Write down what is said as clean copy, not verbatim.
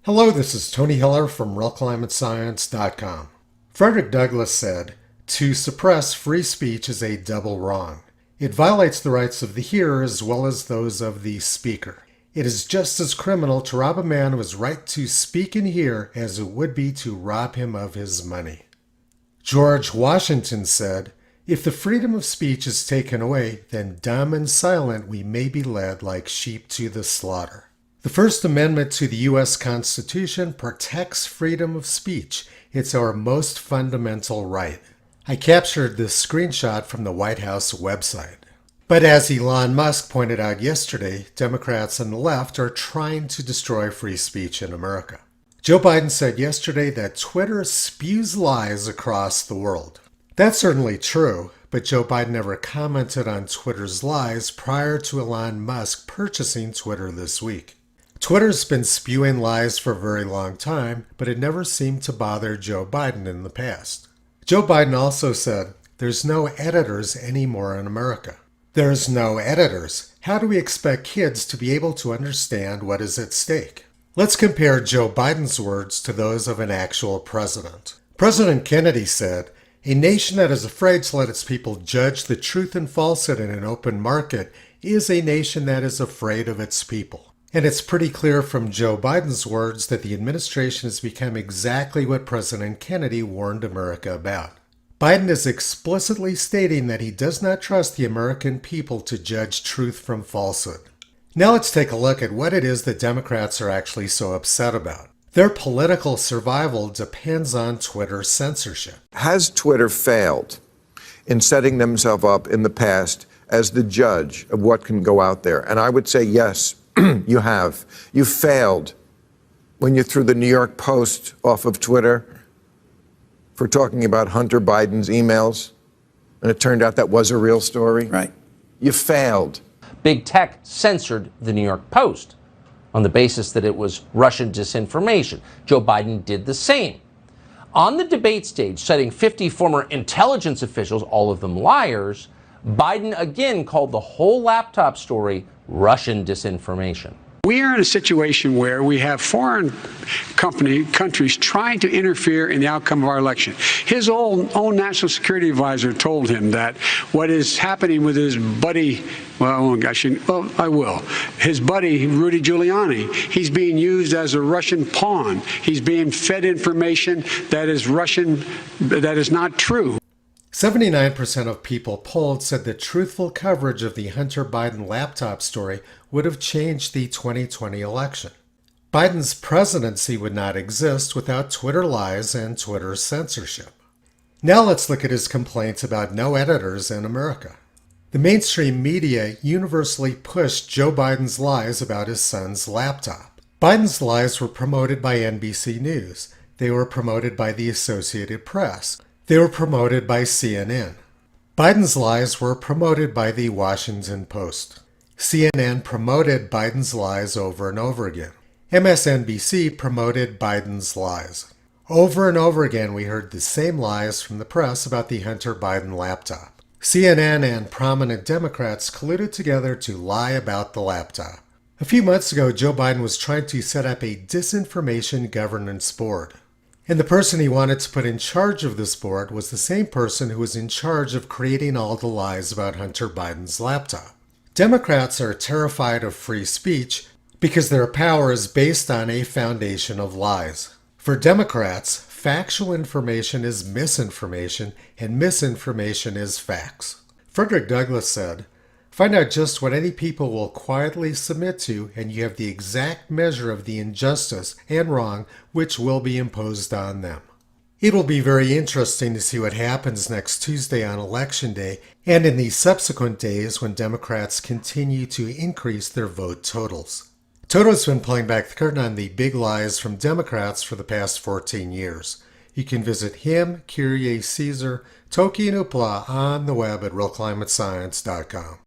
Hello, this is Tony Hiller from RealClimateScience.com. Frederick Douglass said, "To suppress free speech is a double wrong. It violates the rights of the hearer as well as those of the speaker. It is just as criminal to rob a man of his right to speak and hear as it would be to rob him of his money." George Washington said, "If the freedom of speech is taken away, then dumb and silent we may be led like sheep to the slaughter." The First Amendment to the U.S. Constitution protects freedom of speech. It's our most fundamental right. I captured this screenshot from the White House website. But as Elon Musk pointed out yesterday, Democrats and the left are trying to destroy free speech in America. Joe Biden said yesterday that Twitter spews lies across the world. That's certainly true, but Joe Biden never commented on Twitter's lies prior to Elon Musk purchasing Twitter this week. Twitter's been spewing lies for a very long time, but it never seemed to bother Joe Biden in the past. Joe Biden also said, "There's no editors anymore in America." There's no editors. How do we expect kids to be able to understand what is at stake? Let's compare Joe Biden's words to those of an actual president. President Kennedy said, "A nation that is afraid to let its people judge the truth and falsehood in an open market is a nation that is afraid of its people." And it's pretty clear from Joe Biden's words that the administration has become exactly what President Kennedy warned America about. Biden is explicitly stating that he does not trust the American people to judge truth from falsehood. Now let's take a look at what it is that Democrats are actually so upset about. Their political survival depends on Twitter censorship. Has Twitter failed in setting themselves up in the past as the judge of what can go out there? And I would say yes. You have. You failed when you threw the New York Post off of Twitter for talking about Hunter Biden's emails, and it turned out that was a real story. Right. You failed. Big Tech censored the New York Post on the basis that it was Russian disinformation. Joe Biden did the same. On the debate stage, citing 50 former intelligence officials, all of them liars, Biden again called the whole laptop story Russian disinformation. We are in a situation where we have foreign countries trying to interfere in the outcome of our election. His own national security advisor told him that what is happening with his buddy, I will. His buddy, Rudy Giuliani, he's being used as a Russian pawn. He's being fed information that is Russian, that is not true. 79% of people polled said that truthful coverage of the Hunter Biden laptop story would have changed the 2020 election. Biden's presidency would not exist without Twitter lies and Twitter censorship. Now let's look at his complaints about no editors in America. The mainstream media universally pushed Joe Biden's lies about his son's laptop. Biden's lies were promoted by NBC News. They were promoted by the Associated Press. They were promoted by CNN. Biden's lies were promoted by the Washington Post. CNN promoted Biden's lies over and over again. MSNBC promoted Biden's lies. Over and over again, we heard the same lies from the press about the Hunter Biden laptop. CNN and prominent Democrats colluded together to lie about the laptop. A few months ago, Joe Biden was trying to set up a disinformation governance board. And the person he wanted to put in charge of this board was the same person who was in charge of creating all the lies about Hunter Biden's laptop. Democrats are terrified of free speech because their power is based on a foundation of lies. For Democrats, factual information is misinformation, and misinformation is facts. Frederick Douglass said, "Find out just what any people will quietly submit to, and you have the exact measure of the injustice and wrong which will be imposed on them." It will be very interesting to see what happens next Tuesday on Election Day and in the subsequent days when Democrats continue to increase their vote totals. Toto's been pulling back the curtain on the big lies from Democrats for the past 14 years. You can visit him, Kyrie Caesar, Toki and Upla on the web at realclimatescience.com.